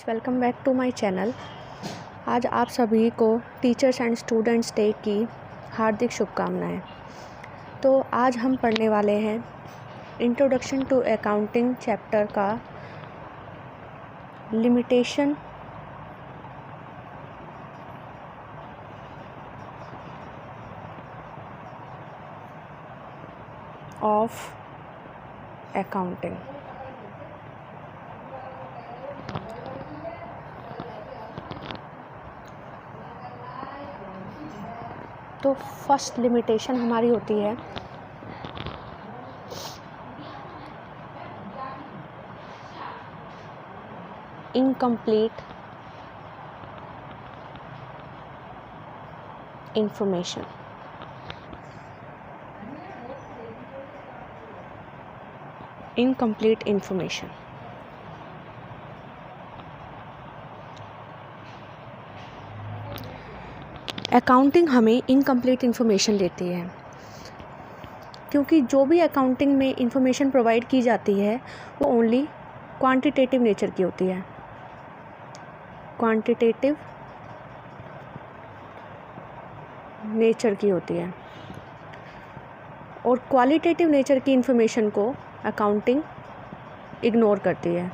Welcome back to my channel. आज आप सभी को टीचर्स एंड स्टूडेंट्स डे की हार्दिक शुभकामनाएं। तो आज हम पढ़ने वाले हैं इंट्रोडक्शन टू अकाउंटिंग चैप्टर का लिमिटेशन ऑफ अकाउंटिंग। तो फर्स्ट लिमिटेशन हमारी होती है incomplete information. Incomplete information accounting हमें इनकम्प्लीट इन्फॉर्मेशन देती है, क्योंकि जो भी अकाउंटिंग में इंफॉर्मेशन प्रोवाइड की जाती है वो ओनली क्वांटिटेटिव नेचर की होती है। क्वांटिटेटिव नेचर की होती है और क्वालिटेटिव नेचर की इंफॉर्मेशन को अकाउंटिंग इग्नोर करती है।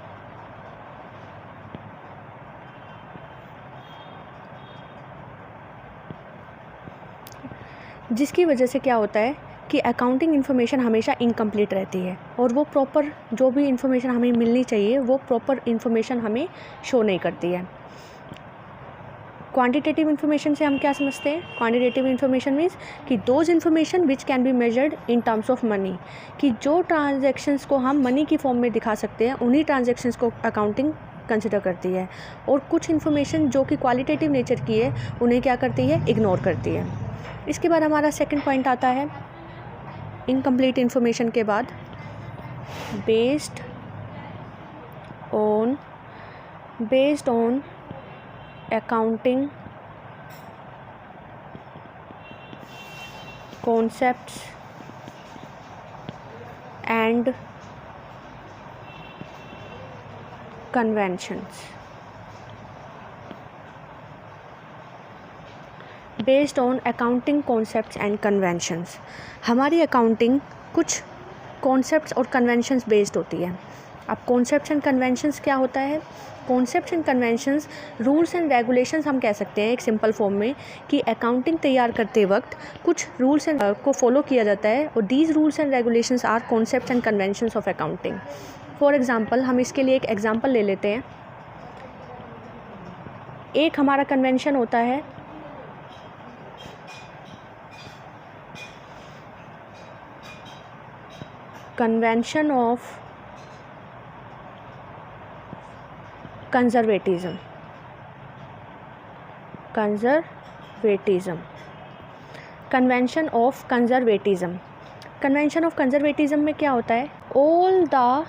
जिसकी वजह से क्या होता है कि अकाउंटिंग इन्फॉर्मेशन हमेशा इनकम्प्लीट रहती है और वो प्रॉपर जो भी इन्फॉर्मेशन हमें मिलनी चाहिए वो प्रॉपर इन्फॉर्मेशन हमें शो नहीं करती है। क्वांटिटेटिव इन्फॉर्मेशन से हम क्या समझते हैं? क्वांटिटेटिव इन्फॉर्मेशन मीन्स कि those information which can be measured in terms of money, कि जो ट्रांजैक्शंस को हम मनी की फॉर्म में दिखा सकते हैं उन्हीं ट्रांजैक्शंस को अकाउंटिंग कंसिडर करती है, और कुछ इन्फॉर्मेशन जो कि क्वालिटेटिव नेचर की है उन्हें क्या करती है? इग्नोर करती है। इसके बाद हमारा सेकंड पॉइंट आता है इनकम्प्लीट इन्फॉर्मेशन के बाद based on accounting concepts and conventions. Based on accounting concepts and conventions, हमारी अकाउंटिंग कुछ कॉन्सेप्ट्स और कन्वेंशंस बेस्ड होती है। अब कॉन्सेप्ट्स एंड कन्वेंशंस क्या होता है? Concepts and conventions rules and regulations हम कह सकते हैं एक सिंपल फॉर्म में, कि अकाउंटिंग तैयार करते वक्त कुछ रूल्स एंड को फॉलो किया जाता है और these rules and regulations are concepts and conventions of accounting. For example, हम इसके लिए एक एग्जांपल ले लेते हैं। एक हमारा कन्वेंशन होता है convention of conservatism. Convention of conservatism. Convention of conservatism में क्या होता है? All the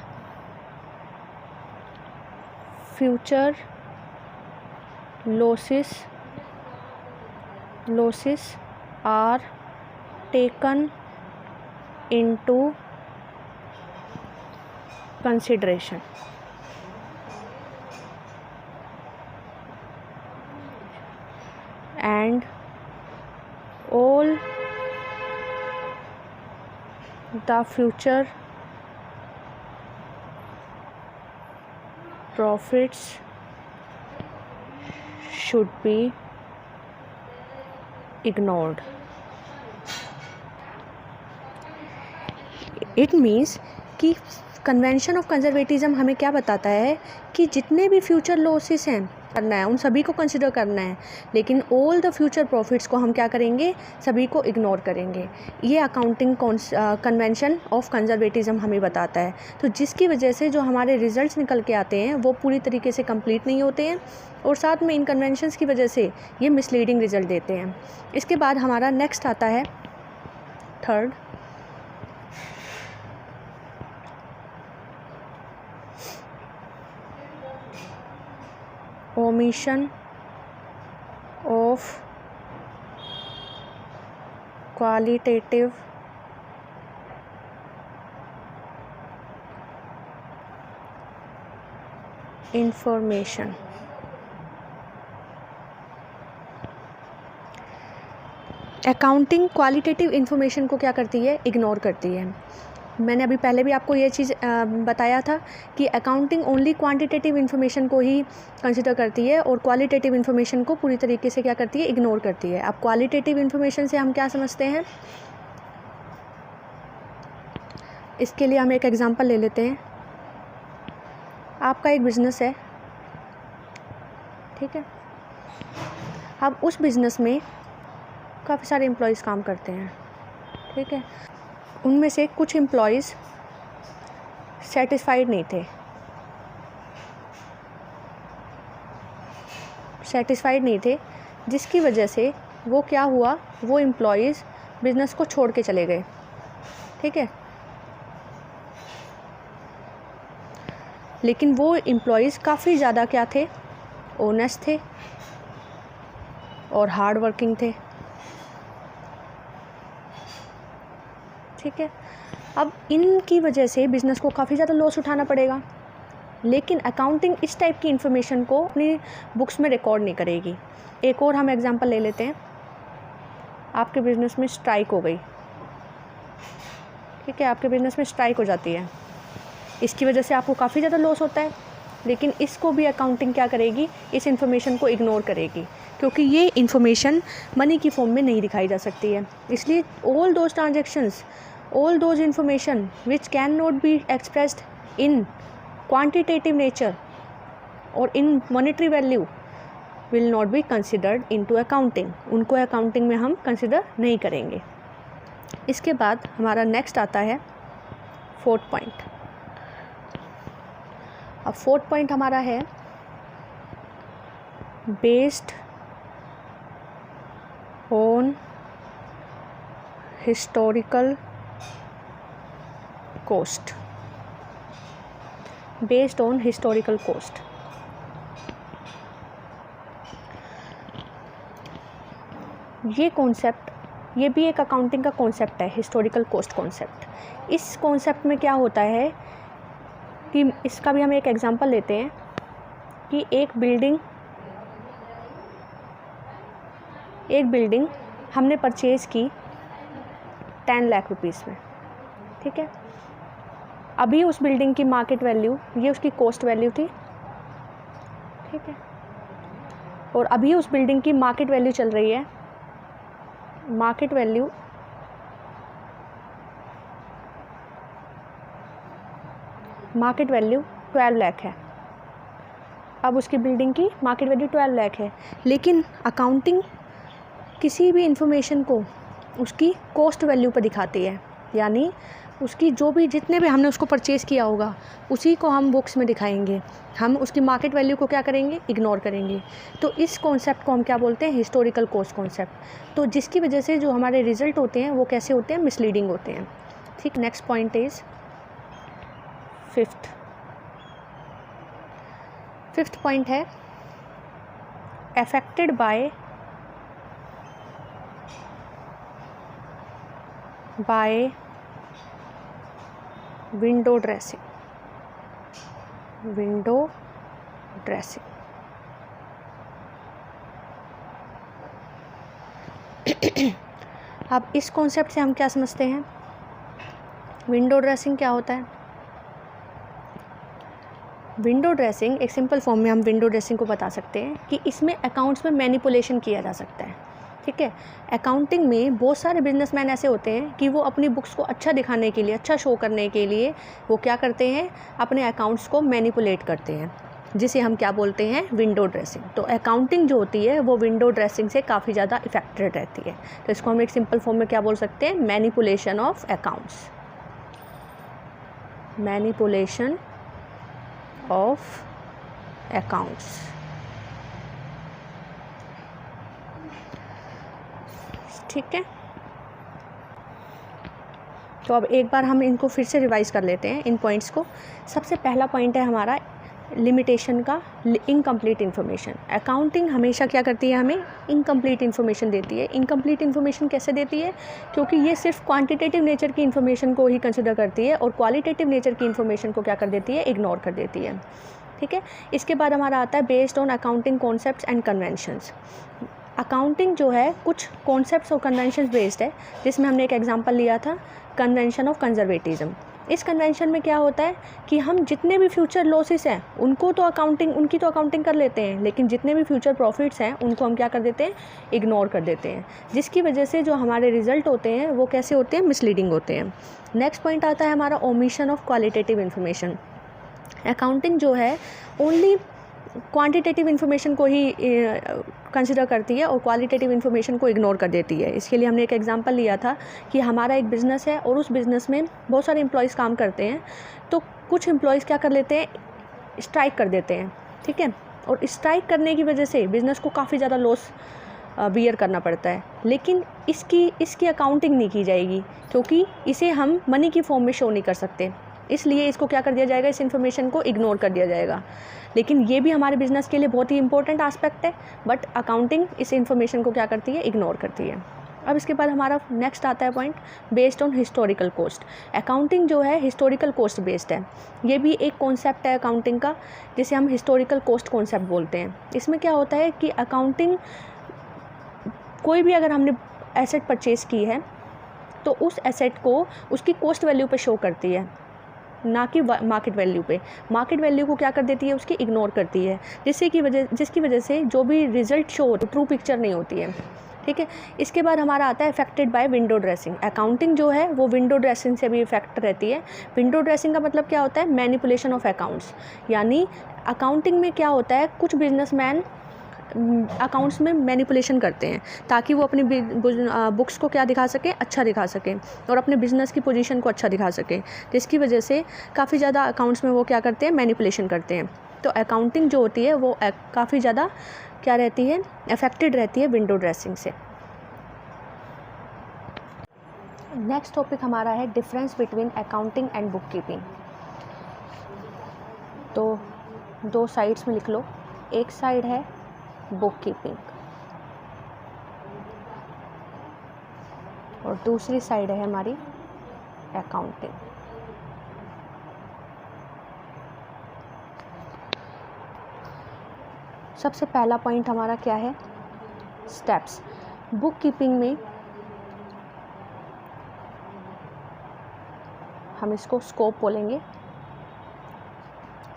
future losses are taken into consideration. And all the future profits should be ignored. It means कि कन्वेंशन ऑफ कंजर्वेटिज्म हमें क्या बताता है कि जितने भी फ्यूचर लॉसेस हैं करना है उन सभी को कंसिडर करना है, लेकिन ऑल द फ्यूचर प्रॉफिट्स को हम क्या करेंगे? सभी को इग्नोर करेंगे। ये अकाउंटिंग कन्वेंशन ऑफ कंजर्वेटिज्म हमें बताता है। तो जिसकी वजह से जो हमारे रिजल्ट्स निकल के आते हैं वो पूरी तरीके से कंप्लीट नहीं होते हैं और साथ में इन कन्वेंशंस की वजह से ये मिसलीडिंग रिजल्ट देते हैं। इसके बाद हमारा नेक्स्ट आता है third omission of qualitative information। Accounting qualitative information को क्या करती है, इग्नोर करती है। मैंने अभी पहले भी आपको ये चीज़ बताया था कि अकाउंटिंग ओनली क्वांटिटेटिव इन्फॉर्मेशन को ही कंसिडर करती है और क्वालिटेटिव इन्फॉर्मेशन को पूरी तरीके से क्या करती है, इग्नोर करती है। अब क्वालिटेटिव इन्फॉर्मेशन से हम क्या समझते हैं, इसके लिए हम एक एग्जांपल ले लेते हैं। आपका एक बिज़नेस है, ठीक है। अब उस बिज़नेस में काफ़ी सारे एम्प्लॉयज़ काम करते हैं, ठीक है। उनमें से कुछ एम्प्लॉयज़ सेटिस्फाइड नहीं थे, जिसकी वजह से वो क्या हुआ, वो एम्प्लॉयज़ बिज़नेस को छोड़ के चले गए, ठीक है। लेकिन वो एम्प्लॉयज़ काफ़ी ज़्यादा क्या थे, ऑनेस्ट थे और हार्ड वर्किंग थे, ठीक है। अब इनकी वजह से बिज़नेस को काफ़ी ज़्यादा लॉस उठाना पड़ेगा, लेकिन अकाउंटिंग इस टाइप की इन्फॉर्मेशन को अपनी बुक्स में रिकॉर्ड नहीं करेगी। एक और हम एग्जांपल ले लेते हैं। आपके बिज़नेस में स्ट्राइक हो गई, ठीक है, आपके बिज़नेस में स्ट्राइक हो जाती है, इसकी वजह से आपको काफ़ी ज़्यादा लॉस होता है, लेकिन इसको भी अकाउंटिंग क्या करेगी, इस इन्फॉर्मेशन को इग्नोर करेगी, क्योंकि ये इन्फॉर्मेशन मनी की फॉर्म में नहीं दिखाई जा सकती है। इसलिए all those transactions, all those information which cannot be expressed in quantitative nature or in monetary value will not be considered into accounting। उनको अकाउंटिंग में हम कंसिडर नहीं करेंगे। इसके बाद हमारा नेक्स्ट आता है फोर्थ पॉइंट। अब फोर्थ पॉइंट हमारा है based on historical cost. Based on historical cost, ये कॉन्सेप्ट, ये भी एक अकाउंटिंग का कॉन्सेप्ट है, हिस्टोरिकल कोस्ट कॉन्सेप्ट। इस कॉन्सेप्ट में क्या होता है कि इसका भी हम एक एग्जांपल लेते हैं कि एक बिल्डिंग हमने परचेज़ की 10 लाख रुपीस में, ठीक है। अभी उस बिल्डिंग की मार्केट वैल्यू, ये उसकी कॉस्ट वैल्यू थी, ठीक है, और अभी उस बिल्डिंग की मार्केट वैल्यू चल रही है, मार्केट वैल्यू 12 लाख है। अब उसकी बिल्डिंग की मार्केट वैल्यू 12 लाख है, लेकिन अकाउंटिंग किसी भी इंफॉर्मेशन को उसकी कॉस्ट वैल्यू पर दिखाती है, यानी उसकी जो भी जितने भी हमने उसको परचेज़ किया होगा उसी को हम बुक्स में दिखाएंगे, हम उसकी मार्केट वैल्यू को क्या करेंगे, इग्नोर करेंगे। तो इस कॉन्सेप्ट को हम क्या बोलते हैं, हिस्टोरिकल कॉस्ट कॉन्सेप्ट। तो जिसकी वजह से जो हमारे रिज़ल्ट होते हैं वो कैसे होते हैं, मिसलीडिंग होते हैं, ठीक। Next point is fifth point है अफेक्टेड बाय विंडो ड्रेसिंग। अब इस कॉन्सेप्ट से हम क्या समझते हैं, विंडो ड्रेसिंग क्या होता है। विंडो ड्रेसिंग एक सिंपल फॉर्म में हम विंडो ड्रेसिंग को बता सकते हैं कि इसमें अकाउंट्स में मैनिपुलेशन किया जा सकता है, ठीक है। अकाउंटिंग में बहुत सारे बिजनेसमैन ऐसे होते हैं कि वो अपनी बुक्स को अच्छा दिखाने के लिए, अच्छा शो करने के लिए वो क्या करते हैं, अपने अकाउंट्स को मैनिपुलेट करते हैं, जिसे हम क्या बोलते हैं, विंडो ड्रेसिंग। तो अकाउंटिंग जो होती है वो विंडो ड्रेसिंग से काफ़ी ज़्यादा इफेक्टेड रहती है। तो इसको हम एक सिंपल फॉर्म में क्या बोल सकते हैं, manipulation of accounts. Manipulation of accounts, ठीक है। तो अब एक बार हम इनको फिर से रिवाइज कर लेते हैं, इन पॉइंट्स को। सबसे पहला पॉइंट है हमारा लिमिटेशन का, इनकम्प्लीट इन्फॉर्मेशन। अकाउंटिंग हमेशा क्या करती है, हमें इनकम्प्लीट इन्फॉर्मेशन देती है। इनकम्प्लीट इन्फॉर्मेशन कैसे देती है, क्योंकि ये सिर्फ क्वांटिटेटिव नेचर की इन्फॉर्मेशन को ही कंसिडर करती है और क्वालिटेटिव नेचर की इन्फॉर्मेशन को क्या कर देती है, इग्नोर कर देती है, ठीक है। इसके बाद हमारा आता है based on accounting concepts and conventions. Accounting जो है कुछ कॉन्सेप्ट्स और कन्वेंशन बेस्ड है, जिसमें हमने एक एग्जांपल लिया था कन्वेंशन ऑफ कंजर्वेटिज्म। इस कन्वेंशन में क्या होता है कि हम जितने भी फ्यूचर लॉसेस हैं उनकी तो अकाउंटिंग कर लेते हैं, लेकिन जितने भी फ्यूचर प्रॉफिट्स हैं उनको हम क्या कर देते हैं, इग्नोर कर देते हैं, जिसकी वजह से जो हमारे रिजल्ट होते हैं वो कैसे होते हैं, मिसलीडिंग होते हैं। नेक्स्ट पॉइंट आता है हमारा omission of qualitative information. Accounting जो है ओनली क्वांटिटेटिव इन्फॉर्मेशन को ही कंसिडर करती है और क्वालिटेटिव इन्फॉर्मेशन को इग्नोर कर देती है। इसके लिए हमने एक एग्जांपल लिया था कि हमारा एक बिज़नेस है और उस बिज़नेस में बहुत सारे एम्प्लॉयज़ काम करते हैं, तो कुछ एम्प्लॉयज़ क्या कर लेते हैं, स्ट्राइक कर देते हैं, ठीक है, और स्ट्राइक करने की वजह से बिज़नेस को काफ़ी ज़्यादा लॉस बियर करना पड़ता है, लेकिन इसकी अकाउंटिंग नहीं की जाएगी क्योंकि इसे हम मनी की फॉर्म में शो नहीं कर सकते, इसलिए इसको क्या कर दिया जाएगा, इस इन्फॉर्मेशन को इग्नोर कर दिया जाएगा। लेकिन ये भी हमारे बिज़नेस के लिए बहुत ही इंपॉर्टेंट एस्पेक्ट है, बट अकाउंटिंग इस इन्फॉर्मेशन को क्या करती है, इग्नोर करती है। अब इसके बाद हमारा नेक्स्ट आता है point based on historical cost. Accounting जो है हिस्टोरिकल कॉस्ट बेस्ड है, ये भी एक कॉन्सेप्ट है अकाउंटिंग का जिसे हम हिस्टोरिकल कॉस्ट कॉन्सेप्ट बोलते हैं। इसमें क्या होता है कि अकाउंटिंग कोई भी अगर हमने एसेट परचेज़ की है तो उस एसेट को उसकी कॉस्ट वैल्यू पे शो करती है, ना कि मार्केट वैल्यू पे। मार्केट वैल्यू को क्या कर देती है, उसकी इग्नोर करती है, जिसकी वजह से जो भी रिजल्ट शो होते ट्रू पिक्चर नहीं होती है, ठीक है। इसके बाद हमारा आता है affected by window dressing. Accounting जो है वो विंडो ड्रेसिंग से भी इफेक्ट रहती है। विंडो ड्रेसिंग का मतलब क्या होता है, मैनिपुलेशन ऑफ अकाउंट्स। यानी अकाउंटिंग में क्या होता है, कुछ बिजनेसमैन अकाउंट्स में मैनिपुलेशन करते हैं ताकि वो अपनी बुक्स को क्या दिखा सकें, अच्छा दिखा सकें, और अपने बिज़नेस की पोजीशन को अच्छा दिखा सकें, जिसकी वजह से काफ़ी ज़्यादा अकाउंट्स में वो क्या करते हैं, मैनिपुलेशन करते हैं। तो अकाउंटिंग जो होती है वो काफ़ी ज़्यादा क्या रहती है, अफेक्टेड रहती है विंडो ड्रेसिंग से। नेक्स्ट टॉपिक हमारा है difference between accounting and book keeping. तो दो साइड्स में लिख लो, एक साइड है बुक कीपिंग और दूसरी साइड है हमारी अकाउंटिंग। सबसे पहला पॉइंट हमारा क्या है, स्टेप्स। बुक कीपिंग में हम इसको स्कोप बोलेंगे।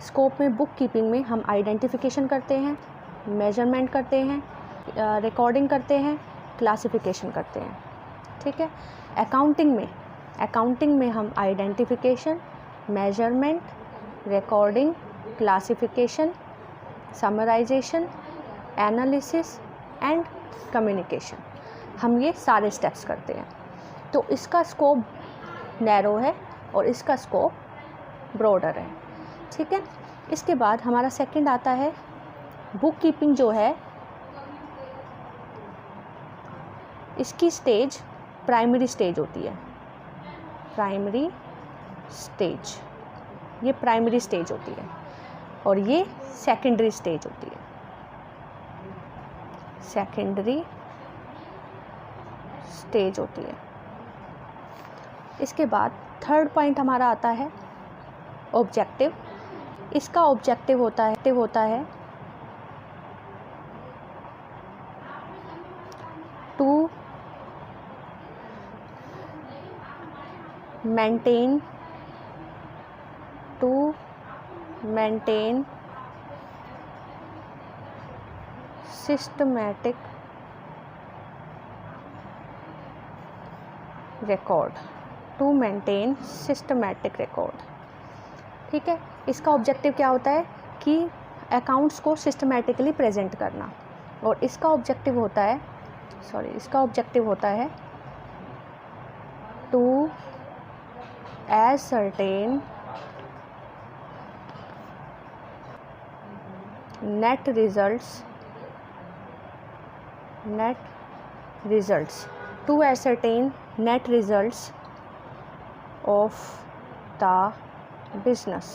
स्कोप में बुक कीपिंग में हम आइडेंटिफिकेशन करते हैं, मेजरमेंट करते हैं, रिकॉर्डिंग करते हैं, क्लासिफिकेशन करते हैं, ठीक है। अकाउंटिंग में हम identification, measurement, recording, classification, summarisation, analysis and communication, हम ये सारे स्टेप्स करते हैं। तो इसका स्कोप नैरो है और इसका स्कोप ब्रॉडर है, ठीक है। इसके बाद हमारा सेकंड आता है बुक कीपिंग जो है इसकी स्टेज प्राइमरी स्टेज होती है, प्राइमरी स्टेज, ये प्राइमरी स्टेज होती है और ये सेकेंडरी स्टेज होती है, सेकेंडरी स्टेज होती है। इसके बाद थर्ड पॉइंट हमारा आता है ऑब्जेक्टिव। इसका ऑब्जेक्टिव होता है टू maintain systematic record, ठीक है। इसका ऑब्जेक्टिव क्या होता है कि अकाउंट्स को सिस्टमैटिकली प्रेजेंट करना, और इसका ऑब्जेक्टिव होता है to ascertain net results of the business,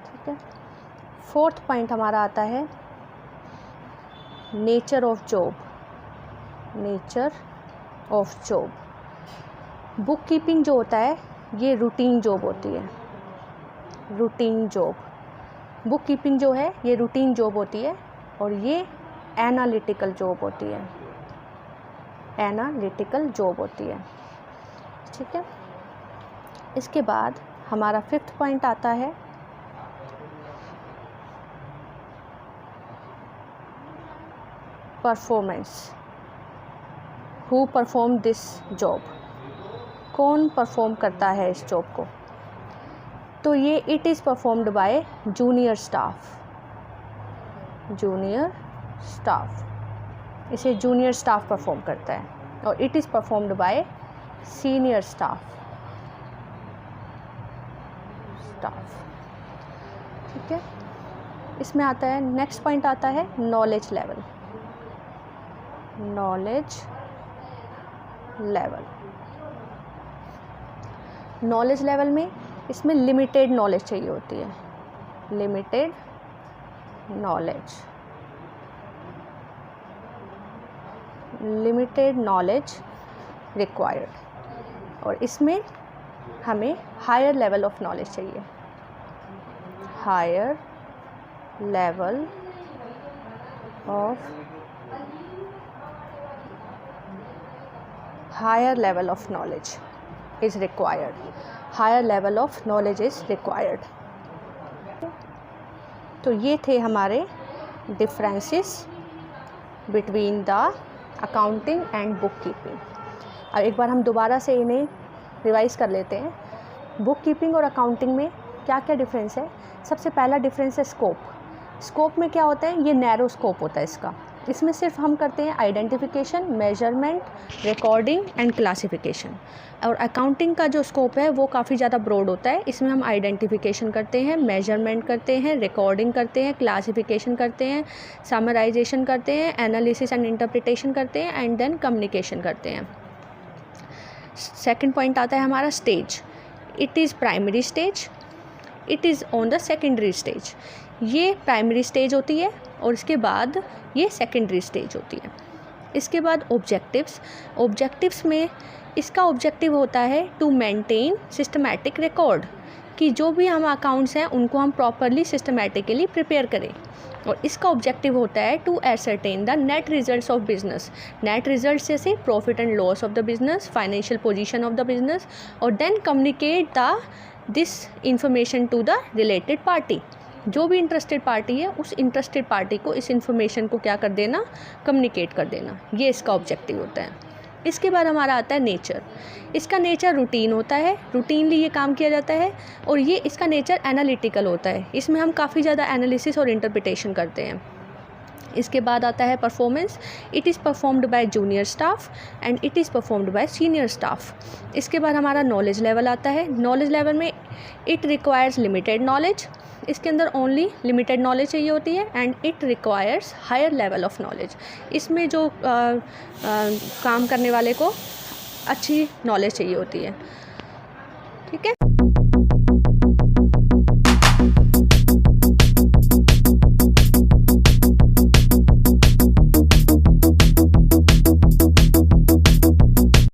ठीक है। फोर्थ पॉइंट हमारा आता है nature of job. Book keeping जो होता है ये रूटीन जॉब होती है, बुक कीपिंग जो है ये रूटीन जॉब होती है और ये एनालिटिकल जॉब होती है, एनालिटिकल जॉब होती है। ठीक है, इसके बाद हमारा 5th पॉइंट आता है performance. Who perform this job, कौन परफॉर्म करता है इस जॉब को? तो ये it is performed by junior staff, junior staff, इसे जूनियर स्टाफ परफॉर्म करता है। और it is performed by senior staff, ठीक है। इसमें आता है, नेक्स्ट पॉइंट आता है knowledge level. Knowledge level, knowledge level में इसमें लिमिटेड नॉलेज चाहिए होती है, limited knowledge, limited knowledge required. और इसमें हमें हायर लेवल ऑफ नॉलेज चाहिए, higher level of, higher level of knowledge is required, higher level of knowledge is required। तो ये थे हमारे differences between the accounting and book keeping. अब एक बार हम दोबारा से इन्हें रिवाइज कर लेते हैं। बुक कीपिंग और अकाउंटिंग में क्या क्या डिफरेंस है? सबसे पहला डिफरेंस है स्कोप। स्कोप में क्या होता है? ये नैरो स्कोप होता है इसका। इसमें सिर्फ हम करते हैं identification, measurement, recording and classification. और अकाउंटिंग का जो स्कोप है वो काफ़ी ज़्यादा ब्रॉड होता है। इसमें हम आइडेंटिफिकेशन करते हैं, मेजरमेंट करते हैं, रिकॉर्डिंग करते हैं, क्लासिफिकेशन करते हैं, समराइजेशन करते हैं, एनालिसिस एंड इंटरप्रिटेशन करते हैं एंड देन कम्युनिकेशन करते हैं। सेकंड पॉइंट आता है हमारा stage. It is primary stage, it is on the secondary stage. ये प्राइमरी स्टेज होती है और इसके बाद ये सेकेंडरी स्टेज होती है। इसके बाद ऑब्जेक्टिव्स। ऑब्जेक्टिव्स में इसका ऑब्जेक्टिव होता है टू मेंटेन सिस्टमैटिक रिकॉर्ड, कि जो भी हम अकाउंट्स हैं उनको हम प्रॉपरली सिस्टमैटिकली प्रिपेयर करें। और इसका ऑब्जेक्टिव होता है to ascertain the net results of business. Net results जैसे profit and loss of the business, financial position of the business, और then communicate the this information to the related party. जो भी interested party है उस interested party को इस information को क्या कर देना, कम्युनिकेट कर देना। ये इसका ऑब्जेक्टिव होता है। इसके बाद हमारा आता है नेचर। इसका नेचर रूटीन होता है, रूटीनली ये काम किया जाता है। और ये इसका नेचर एनालिटिकल होता है, इसमें हम काफ़ी ज़्यादा एनालिसिस और इंटरप्रिटेशन करते हैं। इसके बाद आता है performance. It is performed by junior staff and it is performed by senior staff. इसके बाद हमारा नॉलेज लेवल आता है। नॉलेज लेवल में इट रिक्वायर्स लिमिटेड नॉलेज, इसके अंदर ओनली लिमिटेड नॉलेज चाहिए होती है। And it requires higher level of knowledge, इसमें जो काम करने वाले को अच्छी नॉलेज चाहिए होती है। ठीक है।